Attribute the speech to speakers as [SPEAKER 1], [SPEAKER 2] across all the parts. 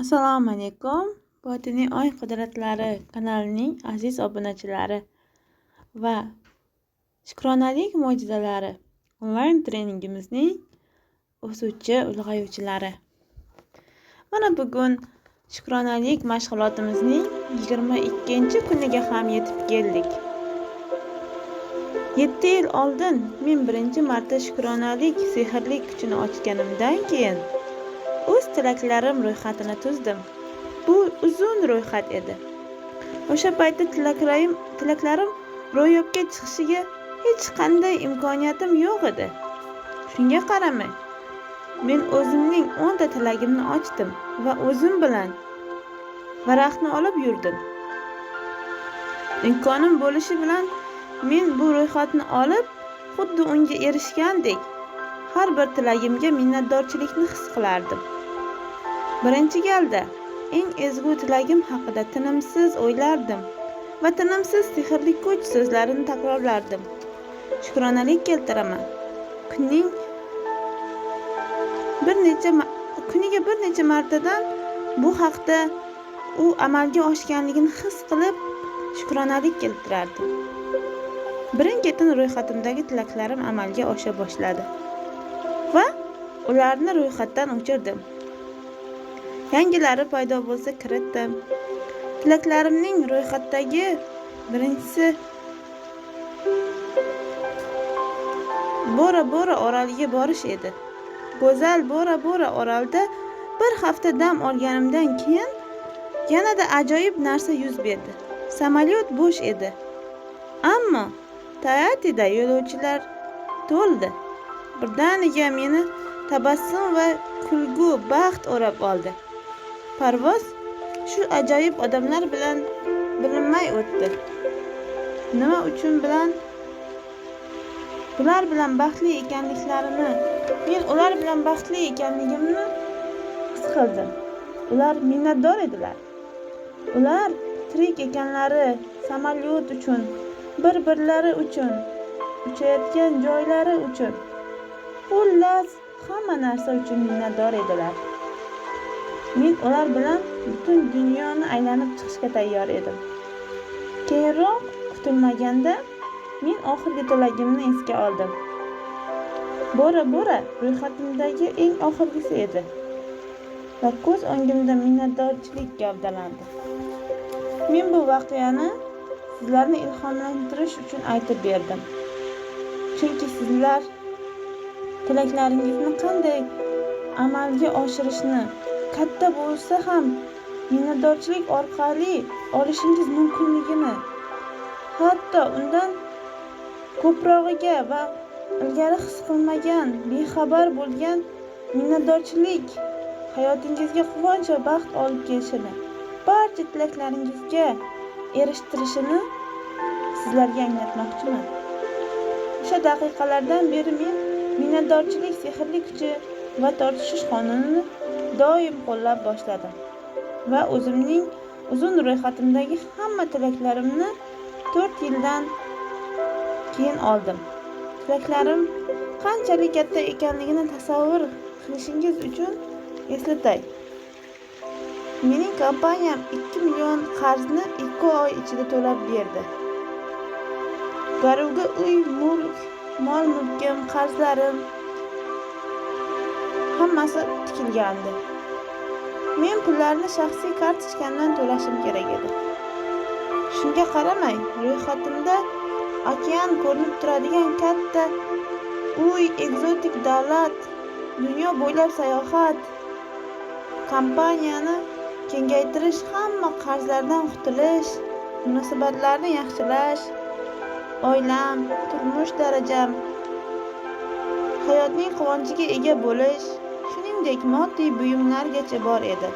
[SPEAKER 1] Assalomu alaykum. Botiniy oy qudratlari kanalining aziz obunachilari va Shukronalik mo'jizalari onlayn treningimizning o'suvchi ulg'ayuvchilari. Mana bugun Shukronalik mashg'ulotimizning 22-kuniga ham yetib keldik. 7 yil oldin men birinchi marta Shukronalik sehrli kuchini ochganimdan keyin o'z tilaklarim ro'yxatini tuzdim. Bu uzun ro'yxat edi. O'sha paytda tilaklarim ro'yobga chiqishiga hech qanday imkoniyatim yo'q edi. Shunga qaramay, men o'zimning 10 ta tilagimni ochdim va o'zim bilan varaqni olib yurdim. Imkonim bo'lishi bilan men bu ro'yxatni olib, xuddi unga erishgandek har bir tilagimga minnatdorchilikni his qilardim. Birinchi galda eng ezgu tilagim haqida tinimsiz o'ylardim va tinimsiz sehrli kuch so'zlarini takrorlardim. Shukronalik keltiraman. Kuniga bir necha martadan bu haqda u amalga oshganligini his qilib shukronalik keltirardim. Birin-ketin ro'yxatimdagi tilaklarim amalga osha boshladi va ularni ro'yxatdan o'chirdim. Yangilari paydo bo'lsa kiritdim. Tilaklarimning ro'yxatdagi birinchisi Bora Bora oroliga borish edi. Go'zal Bora Bora orolda bir hafta dam olganimdan keyin yanada ajoyib narsa yuz berdi. Samolyot bo'sh edi. Ammo Taitida yo'lovchilar to'ldi. Birdaniga meni tabassum va kulgu baxt o'rab oldi. Parvoz shu ajoyib odamlar bilan bilinmay o'tdi. Nima uchun ular bilan baxtli ekanliklarini, men ular bilan baxtli ekanligimni his qildim. Ular minnatdor edilar. Ular tirik ekanlari, samolyot uchun, bir-birlari uchun, uchayotgan joylari uchun, xullas hamma narsa uchun minnatdor edilar. Men ular bilan butun dunyoni aylanib chiqishga tayyor edim. Keyinroq kutilmaganda men oxirgi tilagimni esga oldim. Bora Bora ro'yxatimdagi eng oxirgisi edi va ko'z o'ngimda minnatdorchilik gavdalandi. Men bu voqeani sizlarni ilhomlantirish uchun aytib berdim. Chunki sizlar tilaklaringizni qanday amalga oshirishni katta bo'lsa ham minnatdorchilik orqali olishingiz mumkinligini, hatto undan ko'prog'iga va ilgari his qilmagan, bexabar bo'lgan minnatdorchilik hayotingizga quvonch va baxt olib kelishini, barcha tilaklaringizga erishtirishini sizlarga anglatmoqchiman. O'sha daqiqalardan beri men minnatdorchilik sehrli kuchi va tortishish qonunini doim qo'llab boshladim va o'zimning uzun ro'yxatimdagi hamma tilaklarimni 4 yildan keyin oldim. Tilaklarim qanchalik katta ekanligini tasavvur qilishingiz uchun eslatay. Mening kompaniyam 2 million qarzni 2 oy ichida to'lab berdi. Garovga uy, mulk, mol-mulkim, qarzlarim hammasi tikilgandi. Men pullarni shaxsiy kartochkamdan to'lashim kerak edi. Shunga qaramay, ro'yxatimda okean ko'rinib turadigan katta uy, ekzotik davlat, dunyo bo'ylab sayohat, kompaniyani kengaytirish, hamma qarzlardan qutulish, munosabatlarni yaxshilash, oilam, turmush darajam, hayotning quvonchiga ega bo'lish, shuningdek moddiy buyumlargacha bor edi.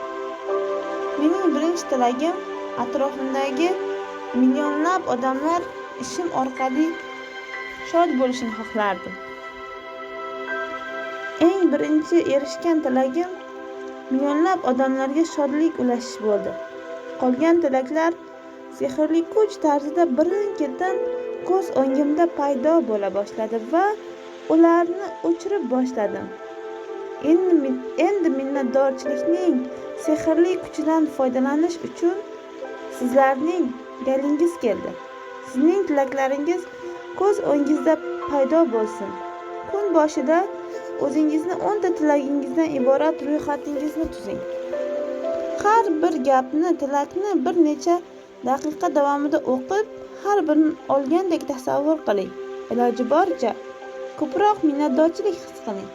[SPEAKER 1] Mening birinchi tilagim atrofimdagi millionlab odamlar ishim orqali shod bo'lishini xohlardim. Eng birinchi erishgan tilagim millionlab odamlarga shodlik ulashish bo'ldi. Qolgan tilaklar sehrli kuch tarzida birin-ketin ko'z o'ngimda paydo bo'la boshladi va ularni o'chirib boshladim. Endi minnatdorchilikning sehrli kuchidan foydalanish uchun sizlarning galingiz keldi. Sizning tilaklaringiz ko'z o'ngingizda paydo bo'lsin. Kun boshida o'zingizni 10 ta tilagingizdan iborat ro'yxatingizni tuzing. Har bir gapni, tilakni bir necha daqiqa davomida o'qib, har birini olgandek tasavvur qiling. Iloji boricha ko'proq minnatdorchilik his qiling.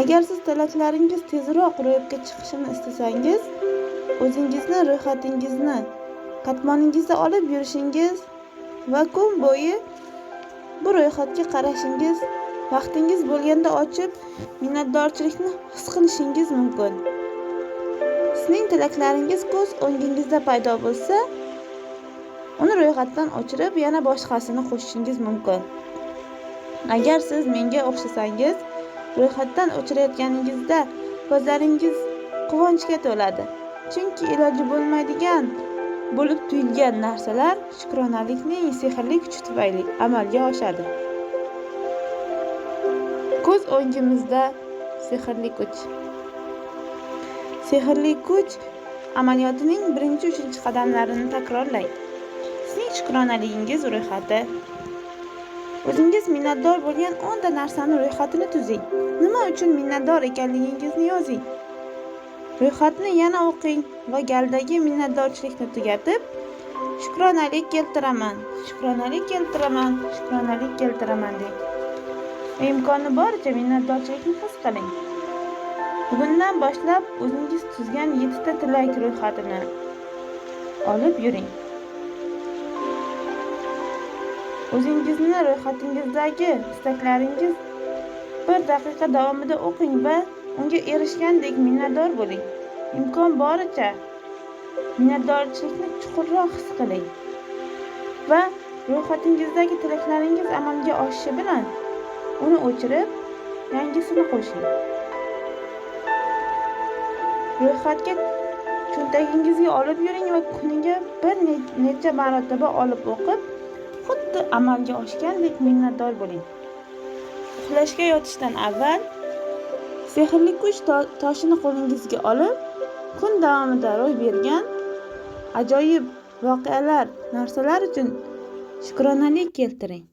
[SPEAKER 1] Agar siz tilaklaringiz tezroq ro'yobga chiqishini istasangiz, o'zingizni ro'yxatingizni katmoningizda olib yurishingiz va kun bo'yi bu ro'yxatga qarashingiz, vaqtingiz bo'lganda ochib minnatdorchilikni his qilishingiz mumkin. Sizning tilaklaringiz ko'z o'ngingizda paydo bo'lsa, uni ro'yxatdan o'chirib, yana boshqasini qo'shishingiz mumkin. Agar siz menga o'xshasangiz, ro'yxatdan o'chirayotganingizda ko'zlaringiz quvonchga to'ladi. Chunki iloji bo'lmaydigan bo'lib tuyulgan narsalar shukronalikning sehrli kuchi tufayli amalga oshadi. Ko'z o'ngimizda sehrli kuch. Sehrli kuch amaliyotining 1-3 qadamlarini takrorlang. Sizning shukronaligingiz ro'yxati. O'zingiz minnatdor bo'lgan 10 ta narsani ro'yxatini tuzing. Nima uchun minnatdor ekanligingizni yozing. Ro'yxatni yana o'qing va galdagi minnatdorchilikni tugatib, shukronalik keltiraman, shukronalik keltiraman, shukronalik keltiraman deng. Imkoni boricha minnatdorchilikni his qiling. Bugundan boshlab o'zingiz tuzgan 7 ta tilak ro'yxatini olib yuring. O'zingizni ro'yxatingizdagi istaklaringiz 1 daqiqa davomida o'qing va unga erishgandek minnatdor bo'ling. Imkon boricha minnatdorchilikni chuqurroq his qiling va ro'yxatingizdagi tilaklaringiz amalga oshishi bilan uni o'chirib, yangisini qo'shing. Ro'yxatga cho'ntagingizga olib yuring va kuniga bir necha marotaba olib o'qib, xuddi amalga oshgandek minnatdor bo'ling. Uxlashga yotishdan avval sehrli kuch toshini qo'lingizga olib, kun davomida ro'y bergan ajoyib voqealar, narsalar uchun shukronalik keltiring.